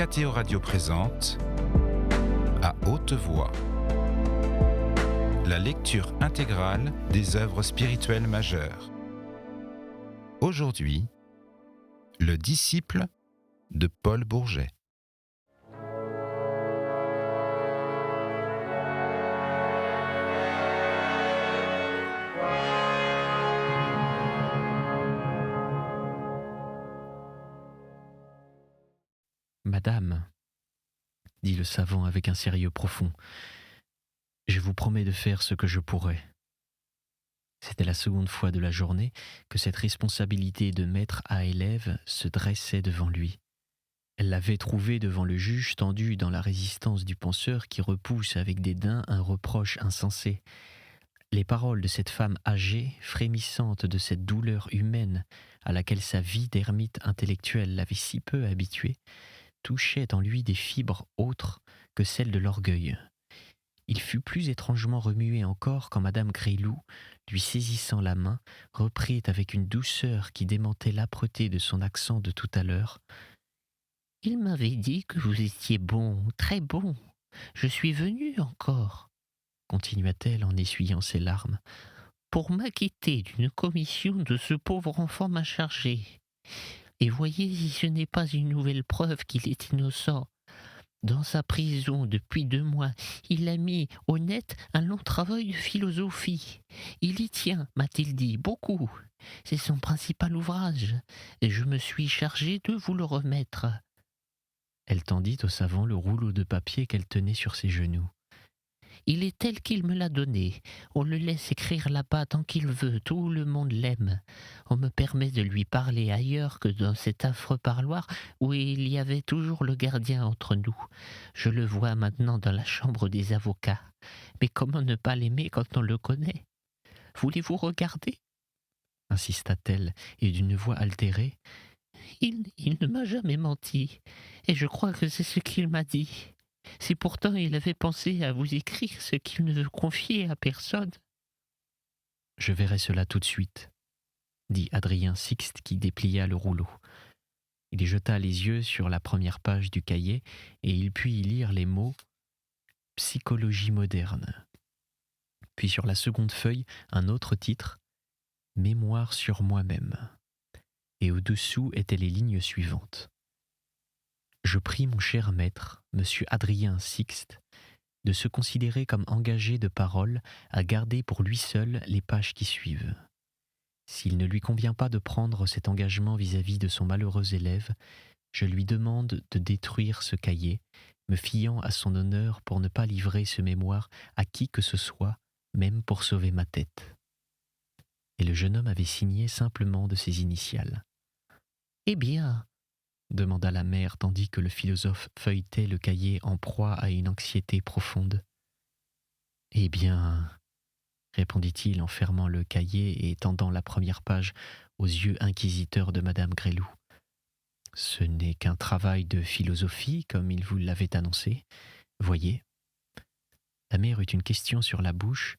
Mathéo Radio présente À haute voix la lecture intégrale des œuvres spirituelles majeures. Aujourd'hui, le disciple de Paul Bourget. Madame, dit le savant avec un sérieux profond, je vous promets de faire ce que je pourrai. C'était la seconde fois de la journée que cette responsabilité de maître à élève se dressait devant lui. Elle l'avait trouvé devant le juge tendu dans la résistance du penseur qui repousse avec dédain un reproche insensé. Les paroles de cette femme âgée, frémissante de cette douleur humaine à laquelle sa vie d'ermite intellectuelle l'avait si peu habitué, touchaient en lui des fibres autres que celles de l'orgueil. Il fut plus étrangement remué encore quand Madame Gréloux, lui saisissant la main, reprit avec une douceur qui démentait l'âpreté de son accent de tout à l'heure. « Il m'avait dit que vous étiez bon, très bon. Je suis venue encore, » continua-t-elle en essuyant ses larmes, « pour m'acquitter d'une commission de ce pauvre enfant m'a chargé. Et voyez si ce n'est pas une nouvelle preuve qu'il est innocent. Dans sa prison depuis 2 mois, il a mis au net un long travail de philosophie. Il y tient, m'a-t-il dit, beaucoup. C'est son principal ouvrage, et je me suis chargée de vous le remettre. » Elle tendit au savant le rouleau de papier qu'elle tenait sur ses genoux. Il est tel qu'il me l'a donné. On le laisse écrire là-bas tant qu'il veut, tout le monde l'aime. On me permet de lui parler ailleurs que dans cet affreux parloir où il y avait toujours le gardien entre nous. Je le vois maintenant dans la chambre des avocats. Mais comment ne pas l'aimer quand on le connaît ? Voulez-vous regarder ? Insista-t-elle, et d'une voix altérée. Il ne m'a jamais menti, et je crois que c'est ce qu'il m'a dit. Si pourtant il avait pensé à vous écrire ce qu'il ne veut confier à personne. « Je verrai cela tout de suite, » dit Adrien Sixte qui déplia le rouleau. Il jeta les yeux sur la première page du cahier et il put y lire les mots « Psychologie moderne ». Puis sur la seconde feuille, un autre titre « Mémoire sur moi-même ». Et au-dessous étaient les lignes suivantes. Je prie mon cher maître, monsieur Adrien Sixte, de se considérer comme engagé de parole à garder pour lui seul les pages qui suivent. S'il ne lui convient pas de prendre cet engagement vis-à-vis de son malheureux élève, je lui demande de détruire ce cahier, me fiant à son honneur pour ne pas livrer ce mémoire à qui que ce soit, même pour sauver ma tête. Et le jeune homme avait signé simplement de ses initiales. « Eh bien » demanda la mère tandis que le philosophe feuilletait le cahier en proie à une anxiété profonde. « Eh bien, » répondit-il en fermant le cahier et tendant la première page aux yeux inquisiteurs de Madame Gréloux. « Ce n'est qu'un travail de philosophie, comme il vous l'avait annoncé. Voyez. » La mère eut une question sur la bouche,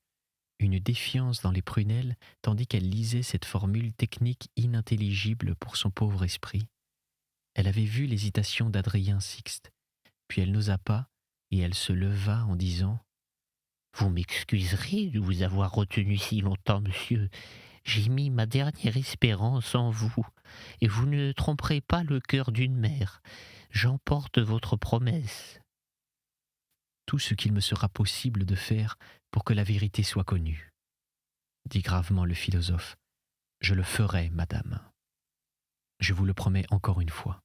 une défiance dans les prunelles, tandis qu'elle lisait cette formule technique inintelligible pour son pauvre esprit. Elle avait vu l'hésitation d'Adrien Sixte, puis elle n'osa pas, et elle se leva en disant « Vous m'excuserez de vous avoir retenu si longtemps, monsieur. J'ai mis ma dernière espérance en vous, et vous ne tromperez pas le cœur d'une mère. J'emporte votre promesse. » « Tout ce qu'il me sera possible de faire pour que la vérité soit connue, » dit gravement le philosophe. « Je le ferai, madame. Je vous le promets encore une fois. »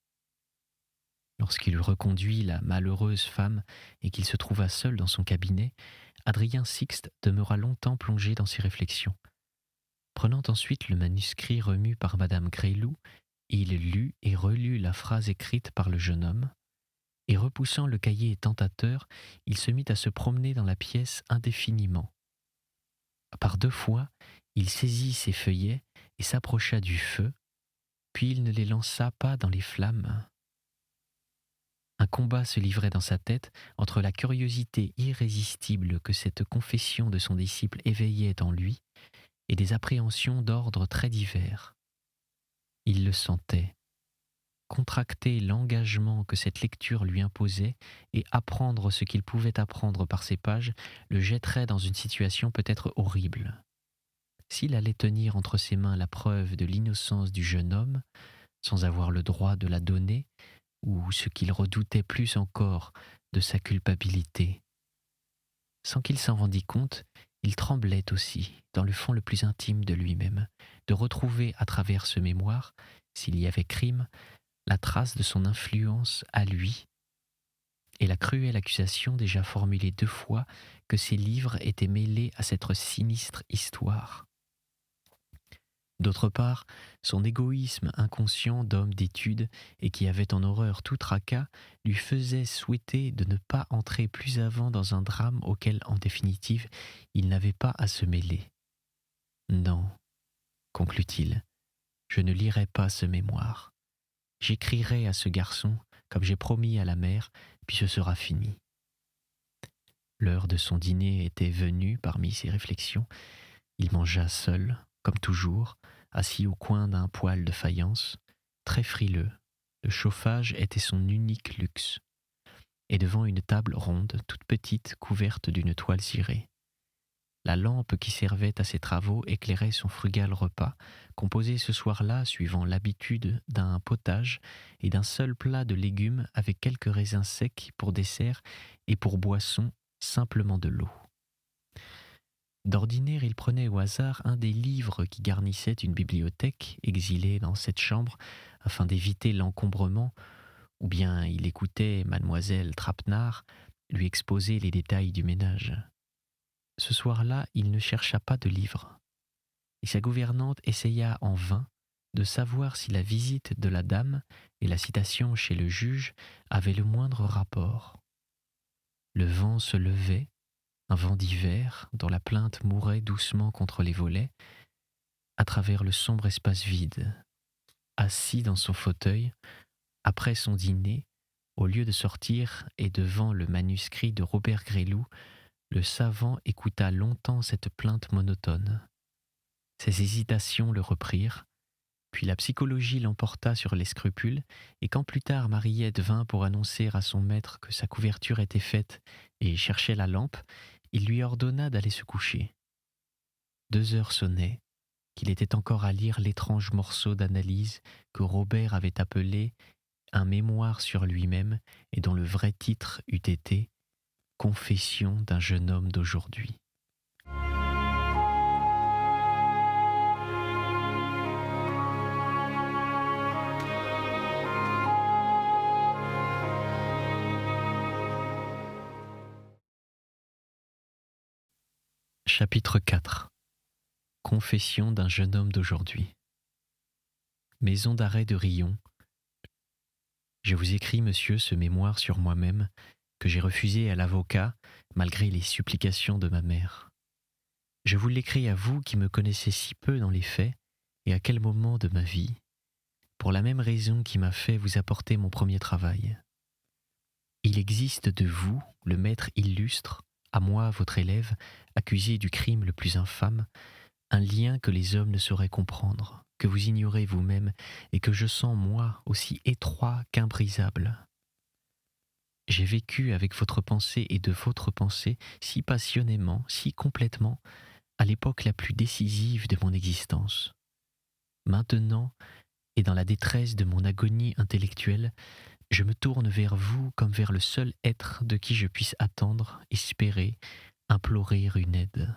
Lorsqu'il eut reconduit la malheureuse femme et qu'il se trouva seul dans son cabinet, Adrien Sixte demeura longtemps plongé dans ses réflexions. Prenant ensuite le manuscrit remis par Madame Gréloux, il lut et relut la phrase écrite par le jeune homme, et repoussant le cahier tentateur, il se mit à se promener dans la pièce indéfiniment. Par 2 fois, il saisit ses feuillets et s'approcha du feu, puis il ne les lança pas dans les flammes. Un combat se livrait dans sa tête entre la curiosité irrésistible que cette confession de son disciple éveillait en lui et des appréhensions d'ordre très divers. Il le sentait. contracter l'engagement que cette lecture lui imposait et apprendre ce qu'il pouvait apprendre par ces pages le jetterait dans une situation peut-être horrible. S'il allait tenir entre ses mains la preuve de l'innocence du jeune homme, sans avoir le droit de la donner, ou ce qu'il redoutait plus encore, de sa culpabilité. Sans qu'il s'en rendît compte, il tremblait aussi, dans le fond le plus intime de lui-même, de retrouver à travers ce mémoire, s'il y avait crime, la trace de son influence à lui, et la cruelle accusation déjà formulée 2 fois que ses livres étaient mêlés à cette sinistre histoire. D'autre part, son égoïsme inconscient d'homme d'étude et qui avait en horreur tout tracas lui faisait souhaiter de ne pas entrer plus avant dans un drame auquel, en définitive, il n'avait pas à se mêler. « Non, conclut-il, je ne lirai pas ce mémoire. J'écrirai à ce garçon, comme j'ai promis à la mère, puis ce sera fini. » L'heure de son dîner était venue parmi ses réflexions. Il mangea seul, comme toujours, assis au coin d'un poêle de faïence, très frileux. Le chauffage était son unique luxe. Et devant une table ronde, toute petite, couverte d'une toile cirée. La lampe qui servait à ses travaux éclairait son frugal repas, composé ce soir-là, suivant l'habitude, d'un potage et d'un seul plat de légumes avec quelques raisins secs pour dessert et pour boisson, simplement de l'eau. D'ordinaire, il prenait au hasard un des livres qui garnissaient une bibliothèque exilée dans cette chambre afin d'éviter l'encombrement, ou bien il écoutait mademoiselle Trapenard lui exposer les détails du ménage. Ce soir-là, il ne chercha pas de livre, et sa gouvernante essaya en vain de savoir si la visite de la dame et la citation chez le juge avaient le moindre rapport. Le vent se levait, un vent d'hiver dont la plainte mourait doucement contre les volets, à travers le sombre espace vide. Assis dans son fauteuil, après son dîner, au lieu de sortir et devant le manuscrit de Robert Gresloup, le savant écouta longtemps cette plainte monotone. Ses hésitations le reprirent, puis la psychologie l'emporta sur les scrupules, et quand plus tard Mariette vint pour annoncer à son maître que sa couverture était faite et cherchait la lampe, il lui ordonna d'aller se coucher. 2 heures sonnaient, qu'il était encore à lire l'étrange morceau d'analyse que Robert avait appelé un mémoire sur lui-même et dont le vrai titre eût été « Confession d'un jeune homme d'aujourd'hui ». Chapitre 4. Confession d'un jeune homme d'aujourd'hui. Maison d'arrêt de Riom. Je vous écris, monsieur, ce mémoire sur moi-même que j'ai refusé à l'avocat malgré les supplications de ma mère. Je vous l'écris à vous qui me connaissez si peu dans les faits et à quel moment de ma vie, pour la même raison qui m'a fait vous apporter mon premier travail. Il existe de vous, le maître illustre, à moi, votre élève, accusé du crime le plus infâme, un lien que les hommes ne sauraient comprendre, que vous ignorez vous-même et que je sens, moi, aussi étroit qu'imbrisable. J'ai vécu avec votre pensée et de votre pensée si passionnément, si complètement, à l'époque la plus décisive de mon existence. Maintenant, et dans la détresse de mon agonie intellectuelle, je me tourne vers vous comme vers le seul être de qui je puisse attendre, espérer, implorer une aide.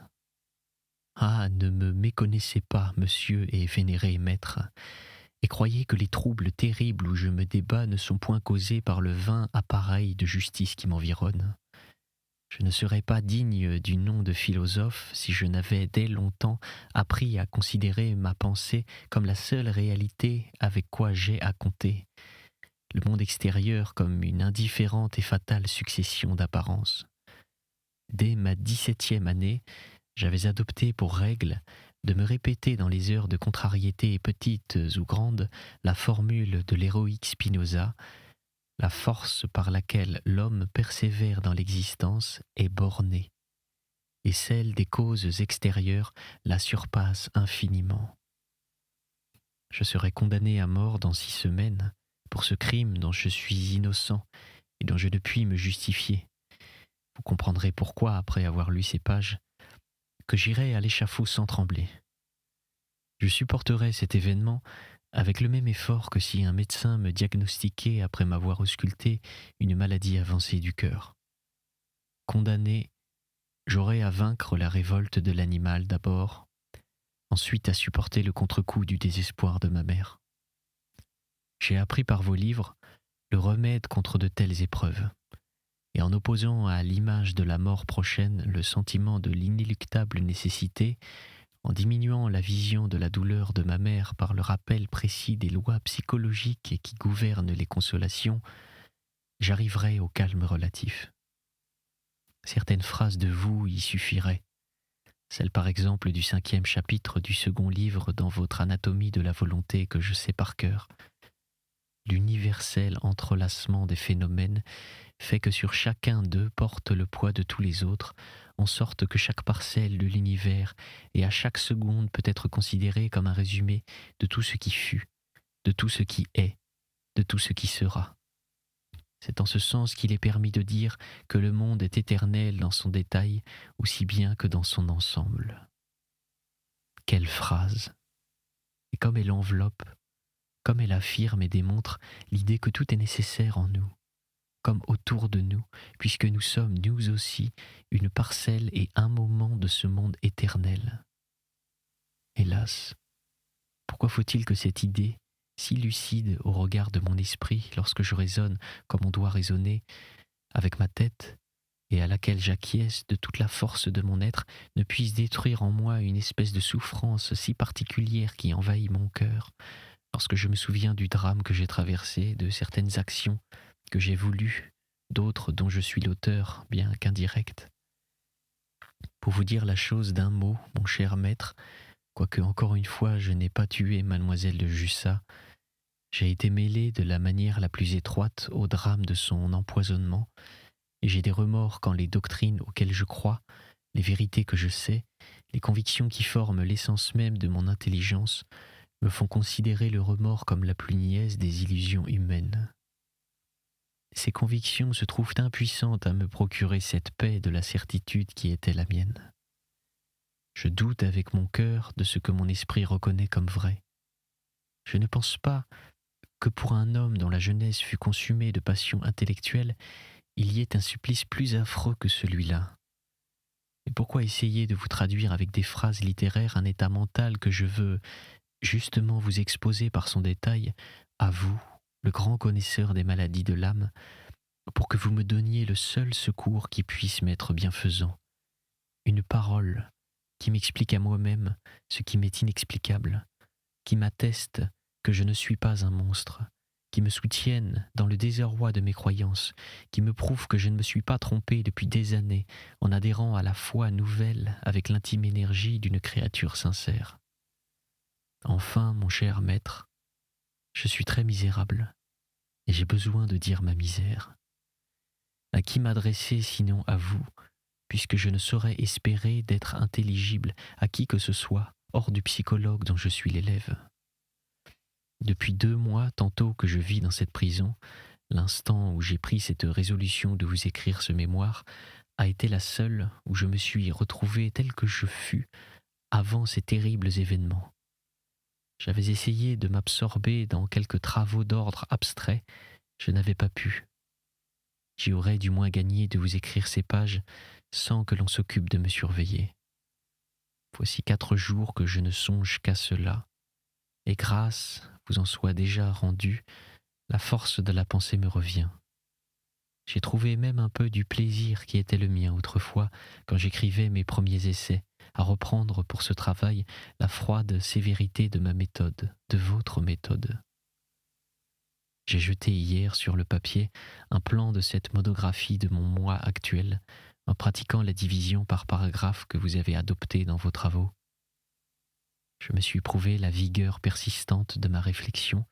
Ah, ne me méconnaissez pas, monsieur et vénéré maître, et croyez que les troubles terribles où je me débats ne sont point causés par le vain appareil de justice qui m'environne. Je ne serais pas digne du nom de philosophe si je n'avais dès longtemps appris à considérer ma pensée comme la seule réalité avec quoi j'ai à compter, le monde extérieur comme une indifférente et fatale succession d'apparences. Dès ma 17e année, j'avais adopté pour règle de me répéter dans les heures de contrariété petites ou grandes la formule de l'héroïque Spinoza: la force par laquelle l'homme persévère dans l'existence est bornée, et celle des causes extérieures la surpasse infiniment. Je serais condamné à mort dans 6 semaines pour ce crime dont je suis innocent et dont je ne puis me justifier. Vous comprendrez pourquoi, après avoir lu ces pages, que j'irai à l'échafaud sans trembler. Je supporterai cet événement avec le même effort que si un médecin me diagnostiquait, après m'avoir ausculté, une maladie avancée du cœur. Condamné, j'aurai à vaincre la révolte de l'animal d'abord, ensuite à supporter le contre-coup du désespoir de ma mère. J'ai appris par vos livres le remède contre de telles épreuves, et en opposant à l'image de la mort prochaine le sentiment de l'inéluctable nécessité, en diminuant la vision de la douleur de ma mère par le rappel précis des lois psychologiques qui gouvernent les consolations, j'arriverai au calme relatif. Certaines phrases de vous y suffiraient, celle par exemple du 5e chapitre du 2e livre dans votre Anatomie de la volonté que je sais par cœur. L'universel entrelacement des phénomènes fait que sur chacun d'eux porte le poids de tous les autres, en sorte que chaque parcelle de l'univers et à chaque seconde peut être considérée comme un résumé de tout ce qui fut, de tout ce qui est, de tout ce qui sera. C'est en ce sens qu'il est permis de dire que le monde est éternel dans son détail aussi bien que dans son ensemble. Quelle phrase! Et comme elle enveloppe, comme elle affirme et démontre l'idée que tout est nécessaire en nous, comme autour de nous, puisque nous sommes, nous aussi, une parcelle et un moment de ce monde éternel. Hélas, pourquoi faut-il que cette idée, si lucide au regard de mon esprit lorsque je raisonne comme on doit raisonner, avec ma tête, et à laquelle j'acquiesce de toute la force de mon être, ne puisse détruire en moi une espèce de souffrance si particulière qui envahit mon cœur, lorsque je me souviens du drame que j'ai traversé, de certaines actions que j'ai voulues, d'autres dont je suis l'auteur, bien qu'indirect. Pour vous dire la chose d'un mot, mon cher maître, quoique encore une fois je n'ai pas tué mademoiselle de Jussat, j'ai été mêlé de la manière la plus étroite au drame de son empoisonnement, et j'ai des remords quand les doctrines auxquelles je crois, les vérités que je sais, les convictions qui forment l'essence même de mon intelligence, me font considérer le remords comme la plus niaise des illusions humaines. Ces convictions se trouvent impuissantes à me procurer cette paix de la certitude qui était la mienne. Je doute avec mon cœur de ce que mon esprit reconnaît comme vrai. Je ne pense pas que pour un homme dont la jeunesse fut consumée de passions intellectuelles, il y ait un supplice plus affreux que celui-là. Et pourquoi essayer de vous traduire avec des phrases littéraires un état mental que je veux justement vous exposer par son détail, à vous, le grand connaisseur des maladies de l'âme, pour que vous me donniez le seul secours qui puisse m'être bienfaisant, une parole qui m'explique à moi-même ce qui m'est inexplicable, qui m'atteste que je ne suis pas un monstre, qui me soutienne dans le désarroi de mes croyances, qui me prouve que je ne me suis pas trompé depuis des années en adhérant à la foi nouvelle avec l'intime énergie d'une créature sincère. Enfin, mon cher maître, je suis très misérable et j'ai besoin de dire ma misère. À qui m'adresser sinon à vous, puisque je ne saurais espérer d'être intelligible à qui que ce soit hors du psychologue dont je suis l'élève. Depuis 2 mois, tantôt que je vis dans cette prison, l'instant où j'ai pris cette résolution de vous écrire ce mémoire a été la seule où je me suis retrouvé tel que je fus avant ces terribles événements. J'avais essayé de m'absorber dans quelques travaux d'ordre abstrait, je n'avais pas pu. J'y aurais du moins gagné de vous écrire ces pages sans que l'on s'occupe de me surveiller. Voici 4 jours que je ne songe qu'à cela, et grâce vous en soit déjà rendue, la force de la pensée me revient. J'ai trouvé même un peu du plaisir qui était le mien autrefois quand j'écrivais mes premiers essais, à reprendre pour ce travail la froide sévérité de ma méthode, de votre méthode. J'ai jeté hier sur le papier un plan de cette monographie de mon moi actuel, en pratiquant la division par paragraphe que vous avez adoptée dans vos travaux. Je me suis prouvé la vigueur persistante de ma réflexion,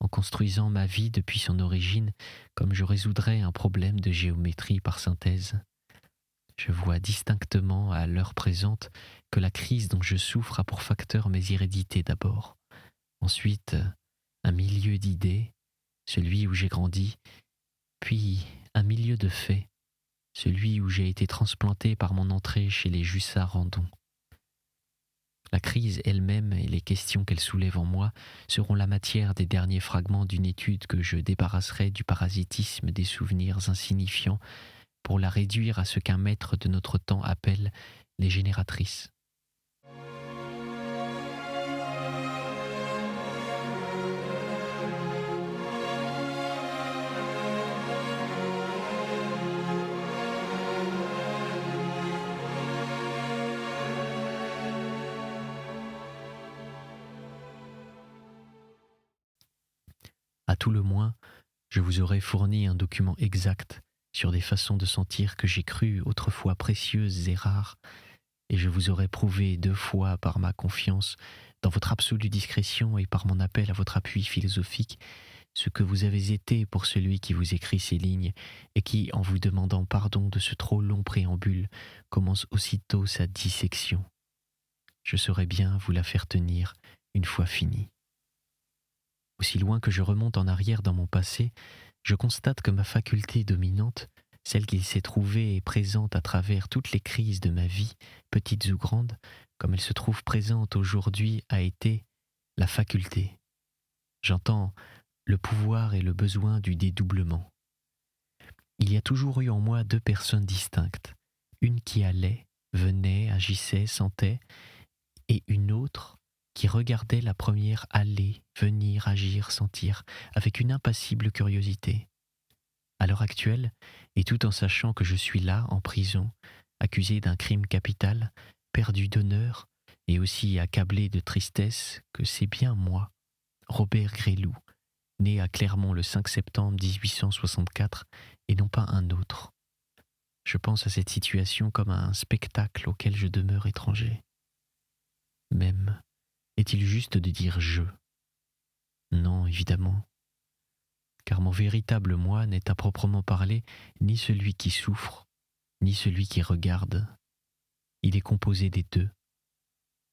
en construisant ma vie depuis son origine comme je résoudrais un problème de géométrie par synthèse. Je vois distinctement à l'heure présente que la crise dont je souffre a pour facteur mes hérédités d'abord, ensuite un milieu d'idées, celui où j'ai grandi, puis un milieu de fait, celui où j'ai été transplanté par mon entrée chez les Jussards-Randon. La crise elle-même et les questions qu'elle soulève en moi seront la matière des derniers fragments d'une étude que je débarrasserai du parasitisme des souvenirs insignifiants pour la réduire à ce qu'un maître de notre temps appelle les génératrices. À tout le moins, je vous aurais fourni un document exact sur des façons de sentir que j'ai cru autrefois précieuses et rares, et je vous aurais prouvé 2 fois par ma confiance dans votre absolue discrétion et par mon appel à votre appui philosophique ce que vous avez été pour celui qui vous écrit ces lignes et qui, en vous demandant pardon de ce trop long préambule, commence aussitôt sa dissection. Je saurais bien vous la faire tenir une fois finie. Aussi loin que je remonte en arrière dans mon passé, je constate que ma faculté dominante, celle qui s'est trouvée et présente à travers toutes les crises de ma vie, petites ou grandes, comme elle se trouve présente aujourd'hui, a été la faculté. J'entends le pouvoir et le besoin du dédoublement. Il y a toujours eu en moi 2 personnes distinctes, une qui allait, venait, agissait, sentait, et une autre qui regardait la première aller, venir, agir, sentir, avec une impassible curiosité. À l'heure actuelle, et tout en sachant que je suis là, en prison, accusé d'un crime capital, perdu d'honneur, et aussi accablé de tristesse, que c'est bien moi, Robert Gréloux, né à Clermont le 5 septembre 1864, et non pas un autre. Je pense à cette situation comme à un spectacle auquel je demeure étranger. Même, est-il juste de dire « je » ? Non, évidemment, car mon véritable moi n'est à proprement parler ni celui qui souffre, ni celui qui regarde. Il est composé des 2.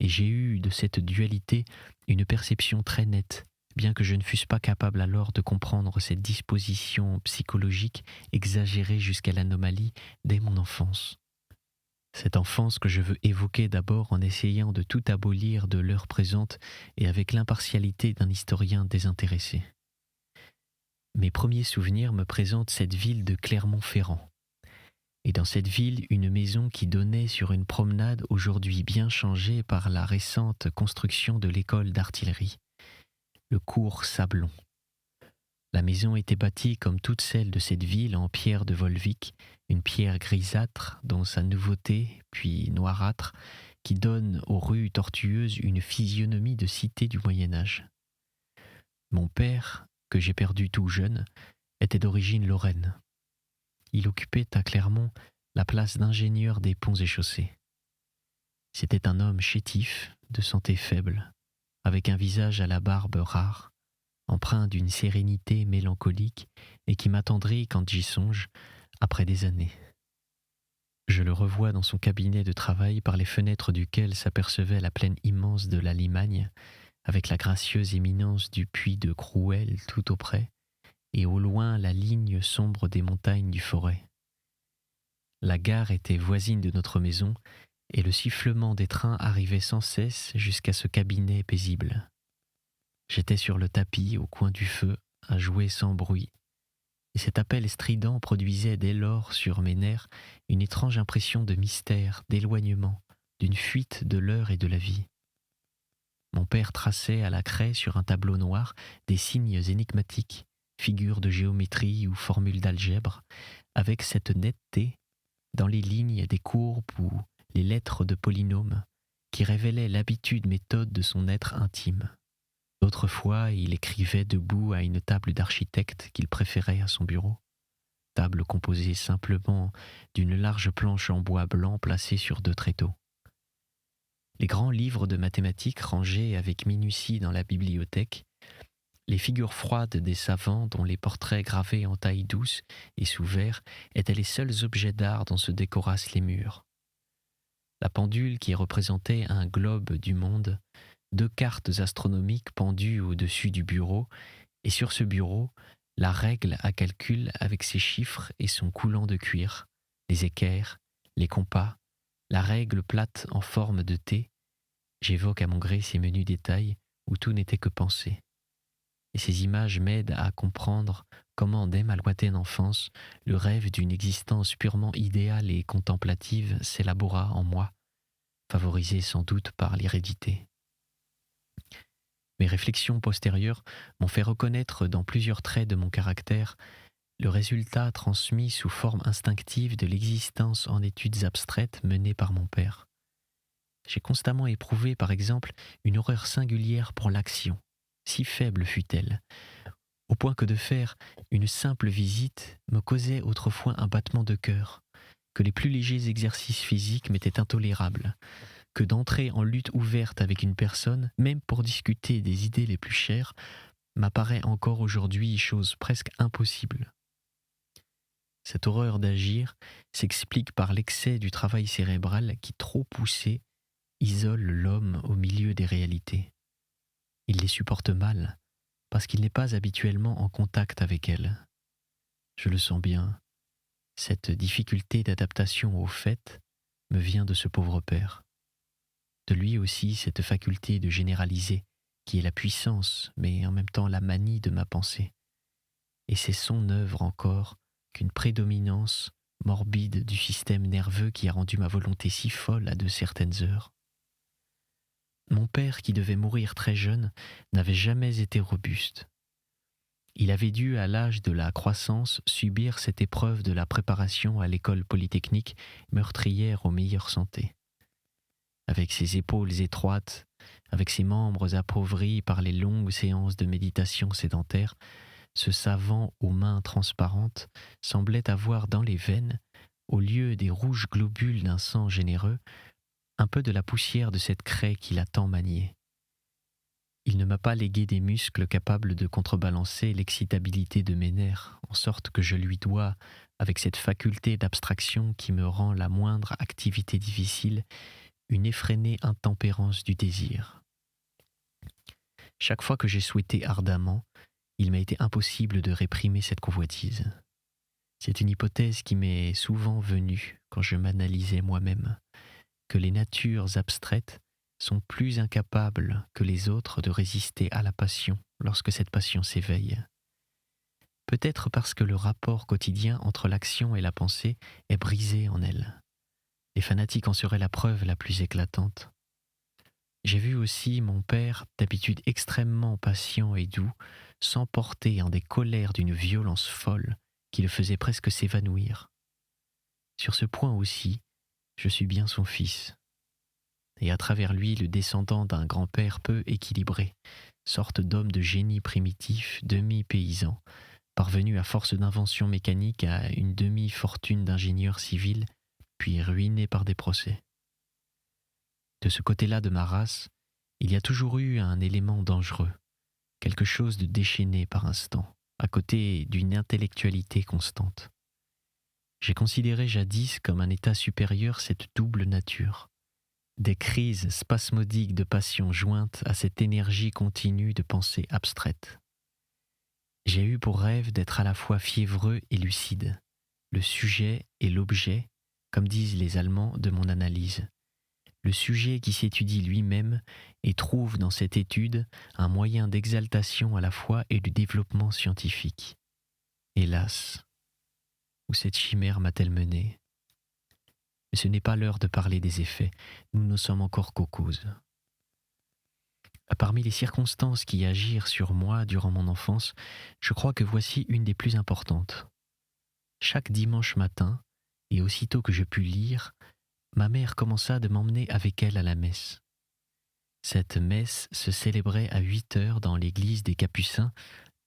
Et j'ai eu de cette dualité une perception très nette, bien que je ne fusse pas capable alors de comprendre cette disposition psychologique exagérée jusqu'à l'anomalie dès mon enfance. Cette enfance que je veux évoquer d'abord en essayant de tout abolir de l'heure présente et avec l'impartialité d'un historien désintéressé. Mes premiers souvenirs me présentent cette ville de Clermont-Ferrand. Et dans cette ville, une maison qui donnait sur une promenade aujourd'hui bien changée par la récente construction de l'école d'artillerie, le cours Sablon. La maison était bâtie comme toutes celles de cette ville en pierre de Volvic, une pierre grisâtre dont sa nouveauté, puis noirâtre, qui donne aux rues tortueuses une physionomie de cité du Moyen-Âge. Mon père, que j'ai perdu tout jeune, était d'origine lorraine. Il occupait à Clermont la place d'ingénieur des ponts et chaussées. C'était un homme chétif, de santé faible, avec un visage à la barbe rare, empreint d'une sérénité mélancolique et qui m'attendrit quand j'y songe, après des années. Je le revois dans son cabinet de travail par les fenêtres duquel s'apercevait la plaine immense de la Limagne, avec la gracieuse éminence du puits de Crouel tout auprès, et au loin la ligne sombre des montagnes du Forêt. La gare était voisine de notre maison, et le sifflement des trains arrivait sans cesse jusqu'à ce cabinet paisible. J'étais sur le tapis, au coin du feu, à jouer sans bruit, et cet appel strident produisait dès lors sur mes nerfs une étrange impression de mystère, d'éloignement, d'une fuite de l'heure et de la vie. Mon père traçait à la craie sur un tableau noir des signes énigmatiques, figures de géométrie ou formules d'algèbre, avec cette netteté dans les lignes des courbes ou les lettres de polynômes qui révélaient l'habitude méthode de son être intime. D'autres fois, il écrivait debout à une table d'architecte qu'il préférait à son bureau, table composée simplement d'une large planche en bois blanc placée sur 2 tréteaux. Les grands livres de mathématiques rangés avec minutie dans la bibliothèque, les figures froides des savants dont les portraits gravés en taille douce et sous verre étaient les seuls objets d'art dont se décorassent les murs. La pendule qui représentait un globe du monde, 2 cartes astronomiques pendues au-dessus du bureau, et sur ce bureau, la règle à calcul avec ses chiffres et son coulant de cuir, les équerres, les compas, la règle plate en forme de T. J'évoque à mon gré ces menus détails où tout n'était que pensée. Et ces images m'aident à comprendre comment, dès ma lointaine enfance, le rêve d'une existence purement idéale et contemplative s'élabora en moi, favorisé sans doute par l'hérédité. Mes réflexions postérieures m'ont fait reconnaître dans plusieurs traits de mon caractère le résultat transmis sous forme instinctive de l'existence en études abstraites menée par mon père. J'ai constamment éprouvé, par exemple, une horreur singulière pour l'action, si faible fût-elle, au point que de faire une simple visite me causait autrefois un battement de cœur, que les plus légers exercices physiques m'étaient intolérables, que d'entrer en lutte ouverte avec une personne, même pour discuter des idées les plus chères, m'apparaît encore aujourd'hui chose presque impossible. Cette horreur d'agir s'explique par l'excès du travail cérébral qui, trop poussé, isole l'homme au milieu des réalités. Il les supporte mal, parce qu'il n'est pas habituellement en contact avec elles. Je le sens bien, cette difficulté d'adaptation au fait me vient de ce pauvre père. De lui aussi cette faculté de généraliser, qui est la puissance, mais en même temps la manie de ma pensée. Et c'est son œuvre encore qu'une prédominance morbide du système nerveux qui a rendu ma volonté si folle à de certaines heures. Mon père, qui devait mourir très jeune, n'avait jamais été robuste. Il avait dû, à l'âge de la croissance, subir cette épreuve de la préparation à l'école polytechnique meurtrière aux meilleures santé. Avec ses épaules étroites, avec ses membres appauvris par les longues séances de méditation sédentaire, ce savant aux mains transparentes semblait avoir dans les veines, au lieu des rouges globules d'un sang généreux, un peu de la poussière de cette craie qu'il a tant maniée. Il ne m'a pas légué des muscles capables de contrebalancer l'excitabilité de mes nerfs, en sorte que je lui dois, avec cette faculté d'abstraction qui me rend la moindre activité difficile, une effrénée intempérance du désir. Chaque fois que j'ai souhaité ardemment, il m'a été impossible de réprimer cette convoitise. C'est une hypothèse qui m'est souvent venue quand je m'analysais moi-même, que les natures abstraites sont plus incapables que les autres de résister à la passion lorsque cette passion s'éveille. Peut-être parce que le rapport quotidien entre l'action et la pensée est brisé en elles. Les fanatiques en seraient la preuve la plus éclatante. J'ai vu aussi mon père, d'habitude extrêmement patient et doux, s'emporter en des colères d'une violence folle qui le faisait presque s'évanouir. Sur ce point aussi, je suis bien son fils, et à travers lui le descendant d'un grand-père peu équilibré, sorte d'homme de génie primitif, demi-paysan, parvenu à force d'inventions mécaniques à une demi-fortune d'ingénieur civil, puis ruiné par des procès. De ce côté-là de ma race, il y a toujours eu un élément dangereux, quelque chose de déchaîné par instant, à côté d'une intellectualité constante. J'ai considéré jadis comme un état supérieur cette double nature, des crises spasmodiques de passion jointes à cette énergie continue de pensée abstraite. J'ai eu pour rêve d'être à la fois fiévreux et lucide, le sujet et l'objet, comme disent les Allemands, de mon analyse. Le sujet qui s'étudie lui-même et trouve dans cette étude un moyen d'exaltation à la fois et de développement scientifique. Hélas, où cette chimère m'a-t-elle mené ? Mais ce n'est pas l'heure de parler des effets, nous ne sommes encore qu'aux causes. Parmi les circonstances qui agirent sur moi durant mon enfance, je crois que voici une des plus importantes. Chaque dimanche matin, et aussitôt que je pus lire, ma mère commença de m'emmener avec elle à la messe. Cette messe se célébrait à 8 heures dans l'église des Capucins,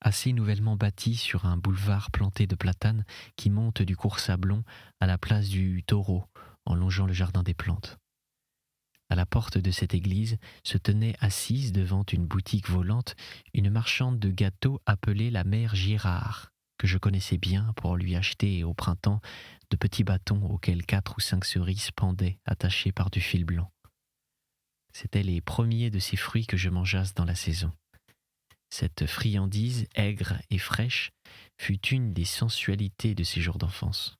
assez nouvellement bâtie sur un boulevard planté de platanes qui monte du cours Sablon à la place du Taureau, en longeant le jardin des plantes. À la porte de cette église se tenait assise devant une boutique volante une marchande de gâteaux appelée la mère Girard, que je connaissais bien pour lui acheter au printemps de petits bâtons auxquels 4 ou 5 cerises pendaient attachées par du fil blanc. C'étaient les premiers de ces fruits que je mangeasse dans la saison. Cette friandise aigre et fraîche fut une des sensualités de ses jours d'enfance.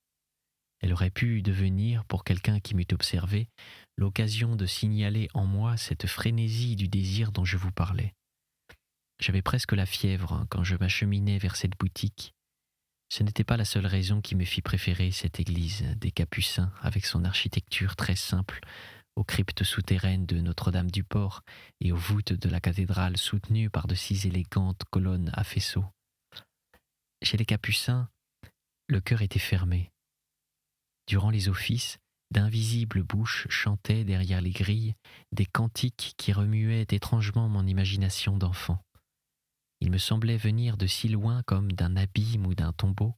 Elle aurait pu devenir, pour quelqu'un qui m'eût observé, l'occasion de signaler en moi cette frénésie du désir dont je vous parlais. J'avais presque la fièvre quand je m'acheminais vers cette boutique. Ce n'était pas la seule raison qui me fit préférer cette église des Capucins avec son architecture très simple, aux cryptes souterraines de Notre-Dame-du-Port et aux voûtes de la cathédrale soutenues par de si élégantes colonnes à faisceaux. Chez les Capucins, le cœur était fermé. Durant les offices, d'invisibles bouches chantaient derrière les grilles des cantiques qui remuaient étrangement mon imagination d'enfant. Ils me semblaient venir de si loin comme d'un abîme ou d'un tombeau.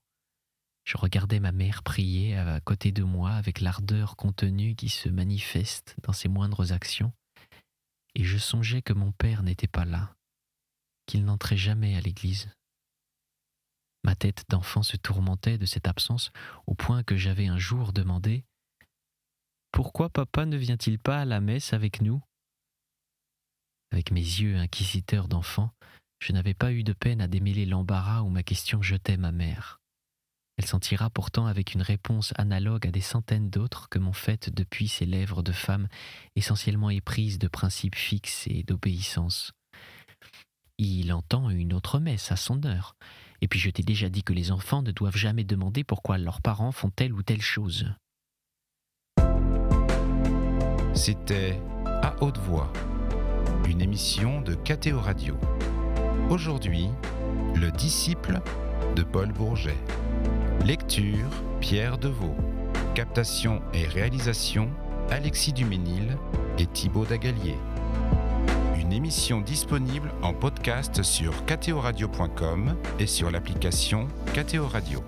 Je regardais ma mère prier à côté de moi avec l'ardeur contenue qui se manifeste dans ses moindres actions, et je songeais que mon père n'était pas là, qu'il n'entrait jamais à l'église. Ma tête d'enfant se tourmentait de cette absence au point que j'avais un jour demandé « Pourquoi papa ne vient-il pas à la messe avec nous ?» Avec mes yeux inquisiteurs d'enfant, je n'avais pas eu de peine à démêler l'embarras où ma question jetait ma mère. Elle s'en tira pourtant avec une réponse analogue à des centaines d'autres que m'ont faites depuis ces lèvres de femme essentiellement éprises de principes fixes et d'obéissance. Il entend une autre messe à son heure. Et puis je t'ai déjà dit que les enfants ne doivent jamais demander pourquoi leurs parents font telle ou telle chose. C'était À haute voix, une émission de KTO Radio. Aujourd'hui, Le disciple de Paul Bourget. Lecture, Pierre Deveau. Captation et réalisation, Alexis Duménil et Thibaut Dagalier. Une émission disponible en podcast sur ktoradio.com et sur l'application KTO Radio.